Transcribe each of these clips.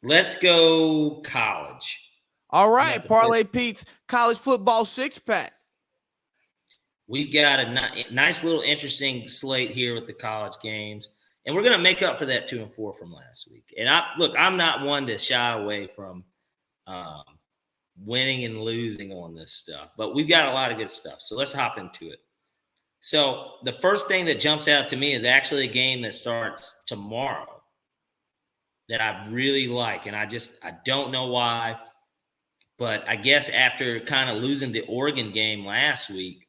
Let's go college. All right, Parlay Pete's college football six-pack. We got a nice little interesting slate here with the college games, and we're going to make up for that 2-4 from last week. And I'm not one to shy away from winning and losing on this stuff, but we've got a lot of good stuff. So let's hop into it. So the first thing that jumps out to me is actually a game that starts tomorrow that I really like, and I don't know why, but I guess after kind of losing the Oregon game last week,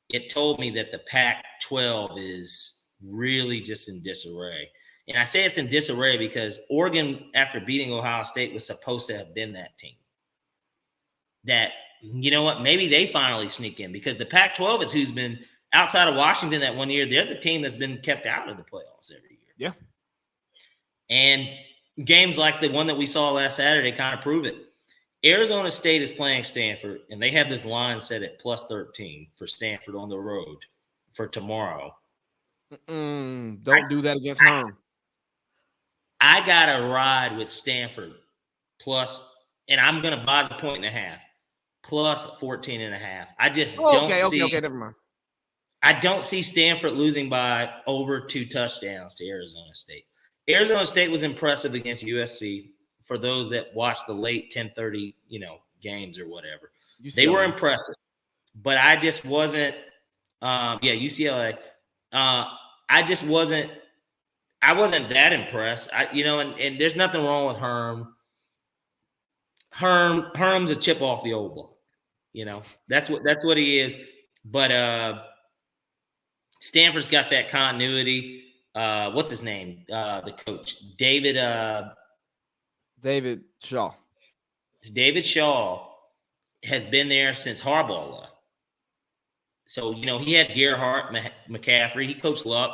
it told me that the Pac-12 is really just in disarray. And I say it's in disarray because Oregon, after beating Ohio State, was supposed to have been that team. That, you know what, maybe they finally sneak in because the Pac-12 is who's been outside of Washington that one year. They're the team that's been kept out of the playoffs every year. Yeah. And games like the one that we saw last Saturday kind of prove it. Arizona State is playing Stanford, and they have this line set at plus 13 for Stanford on the road for tomorrow. Don't do that against Herm. I got to ride with Stanford plus, and I'm going to buy the 1.5, plus 14.5. I just don't see. Okay, never mind. I don't see Stanford losing by over 2 touchdowns to Arizona State. Arizona State was impressive against USC. For those that watch the late 10:30, games or whatever, they were impressive. But I just wasn't. UCLA. I just wasn't. I wasn't that impressed. And there's nothing wrong with Herm. Herm's a chip off the old block. That's what he is. But Stanford's got that continuity. What's his name? The coach, David Shaw. David Shaw has been there since Harbaugh left. So, he had Gerhardt, McCaffrey. He coached Luck.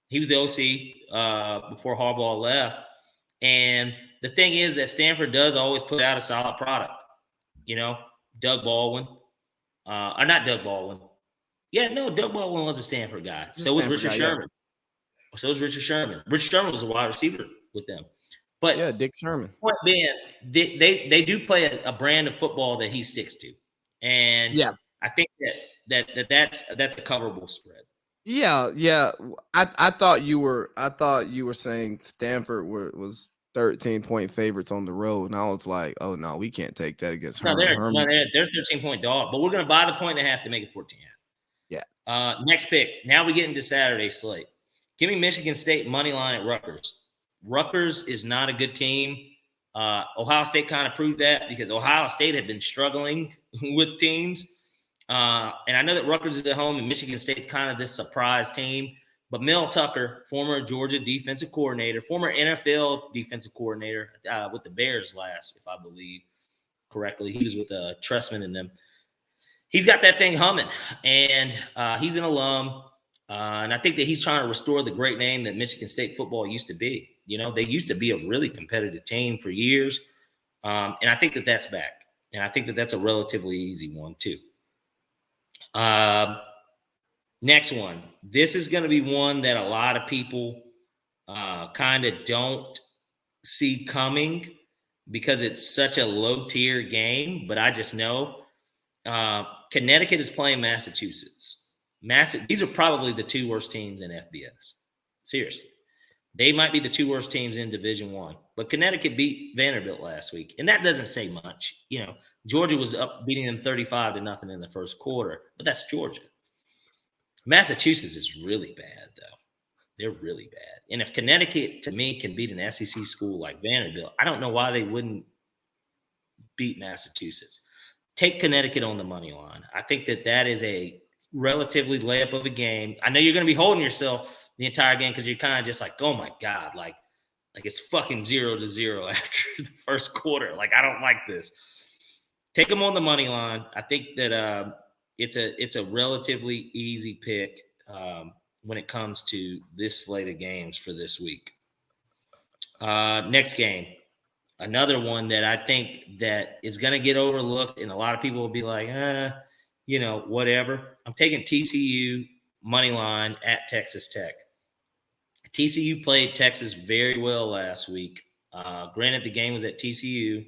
He was the OC before Harbaugh left. And the thing is that Stanford does always put out a solid product. Doug Baldwin. Or not Doug Baldwin. Yeah, no, Doug Baldwin was a Stanford guy. So was Richard Sherman. Yeah. So was Richard Sherman. Richard Sherman was a wide receiver with them. But yeah, Dick Sherman. Point being, they do play a brand of football that he sticks to, and yeah, I think that's a coverable spread. Yeah. I thought you were saying Stanford was 13-point favorites on the road, and I was like, oh no, we can't take that against Herm. They're 13-point dog, but we're going to buy the 1.5 to make it 14.5. Yeah. Next pick. Now we get into Saturday slate. Give me Michigan State money line at Rutgers. Rutgers is not a good team. Ohio State kind of proved that because Ohio State had been struggling with teams. And I know that Rutgers is at home and Michigan State's kind of this surprise team. But Mel Tucker, former Georgia defensive coordinator, former NFL defensive coordinator with the Bears last, if I believe correctly. He was with Tressman and them. He's got that thing humming, and he's an alum. And I think that he's trying to restore the great name that Michigan State football used to be. They used to be a really competitive team for years. And I think that that's back. And I think that that's a relatively easy one, too. Next one. This is going to be one that a lot of people kind of don't see coming because it's such a low-tier game. But I just know Connecticut is playing Massachusetts. These are probably the 2 worst teams in FBS. Seriously. They might be the 2 worst teams in Division I. But Connecticut beat Vanderbilt last week, and that doesn't say much. Georgia was up beating them 35-0 in the first quarter, but that's Georgia. Massachusetts is really bad, though. They're really bad. And if Connecticut, to me, can beat an SEC school like Vanderbilt, I don't know why they wouldn't beat Massachusetts. Take Connecticut on the money line. I think that is a relatively layup of a game. I know you're going to be holding yourself the entire game because you're kind of just like, oh my God, like it's fucking 0-0 after the first quarter. Like, I don't like this. Take them on the money line. I think that it's a relatively easy pick when it comes to this slate of games for this week. Next game, another one that I think that is going to get overlooked, and a lot of people will be like, whatever. I'm taking TCU money line at Texas Tech. TCU played Texas very well last week. Granted, the game was at TCU,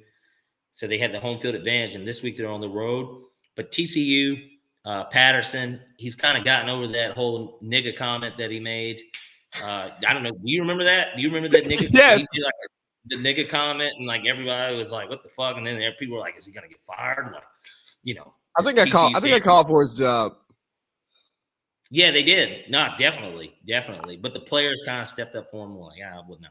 so they had the home field advantage, and this week they're on the road. But TCU, Patterson, he's kind of gotten over that whole nigga comment that he made. I don't know. Do you remember that? Do you remember that nigga? Yes. He did like the nigga comment, and like everybody was like, "What the fuck?" And then people were like, "Is he gonna get fired?" Like, you know. I think I called for his job. Yeah, they did. No, definitely. But the players kind of stepped up for him. Like, yeah, I would not.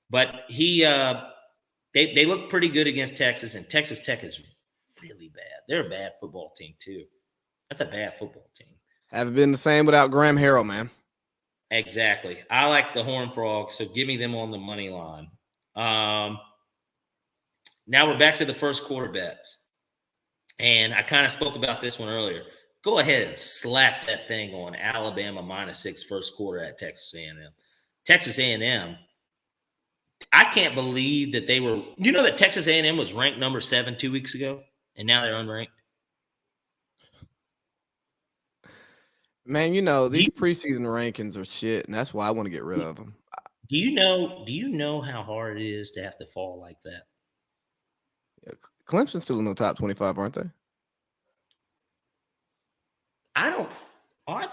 But they look pretty good against Texas, and Texas Tech is really bad. They're a bad football team too. That's a bad football team. Haven't been the same without Graham Harrell, man. Exactly. I like the Horned Frogs, so give me them on the money line. Now we're back to the first quarter bets. And I kind of spoke about this one earlier. Go ahead and slap that thing on Alabama -6 first quarter at Texas A&M. Texas A&M, I can't believe that they were – you know that Texas A&M was ranked number 7 2 weeks ago, and now they're unranked? Man, you know, these preseason rankings are shit, and that's why I want to get rid of them. Do you know how hard it is to have to fall like that? Yeah, Clemson's still in the top 25, aren't they? Are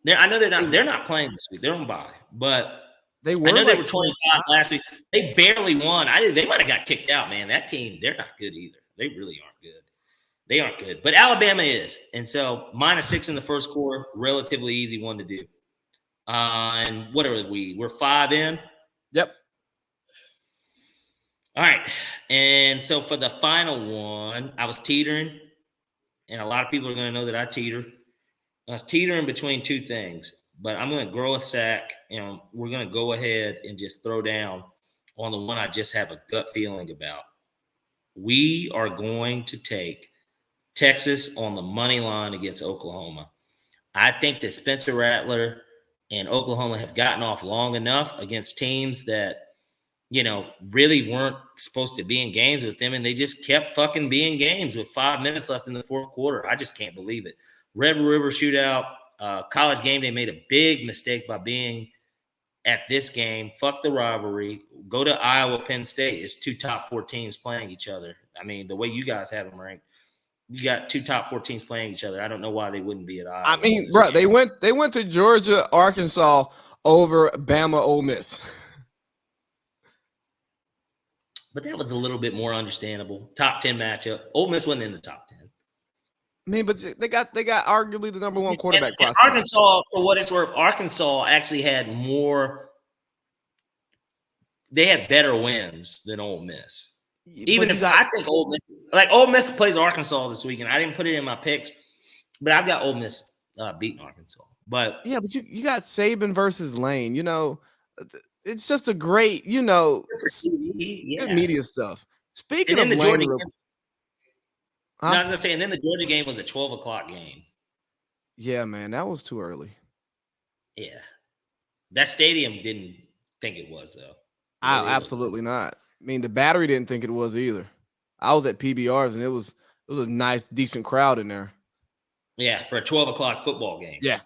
they? I know they're not playing this week. They're on bye, but they were. I know they were 25 last week. They barely won. They might have got kicked out, man. That team, they're not good either. They really aren't good. They aren't good, but Alabama is, and so -6 in the first quarter, relatively easy one to do. And what are we? We're 5 in. Yep. All right, and so for the final one, I was teetering, and a lot of people are going to know that I teeter. I was teetering between two things, but I'm going to grow a sack, and we're going to go ahead and just throw down on the one I just have a gut feeling about. We are going to take Texas on the money line against Oklahoma. I think that Spencer Rattler and Oklahoma have gotten off long enough against teams that, you know, really weren't supposed to be in games with them, and they just kept fucking being games with 5 minutes left in the fourth quarter. I just can't believe it. Red River Shootout, College Game Day made a big mistake by being at this game. Fuck the rivalry. Go to Iowa, Penn State. It's 2 top 4 teams playing each other. I mean, the way you guys have them ranked, you got 2 top 4 teams playing each other. I don't know why they wouldn't be at Iowa. I mean, bro, they went to Georgia, Arkansas over Bama, Ole Miss. But that was a little bit more understandable. Top 10 matchup. Ole Miss wasn't in the top 10. I mean, but they got arguably the number 1 quarterback prospect. Arkansas, for what it's worth, Arkansas actually had more. They had better wins than Ole Miss. Even if I think Ole Miss plays Arkansas this weekend. I didn't put it in my picks, but I've got Ole Miss beating Arkansas. But yeah, but you got Saban versus Lane. You know, it's just a great, you know, good media stuff. Speaking of Lane, I was gonna say, and then the Georgia game was a 12 o'clock game. Yeah, man, that was too early. Yeah, that stadium didn't think it was though. Absolutely not. I mean, the Battery didn't think it was either. I was at PBR's, and it was a nice, decent crowd in there. Yeah, for a 12 o'clock football game. Yeah.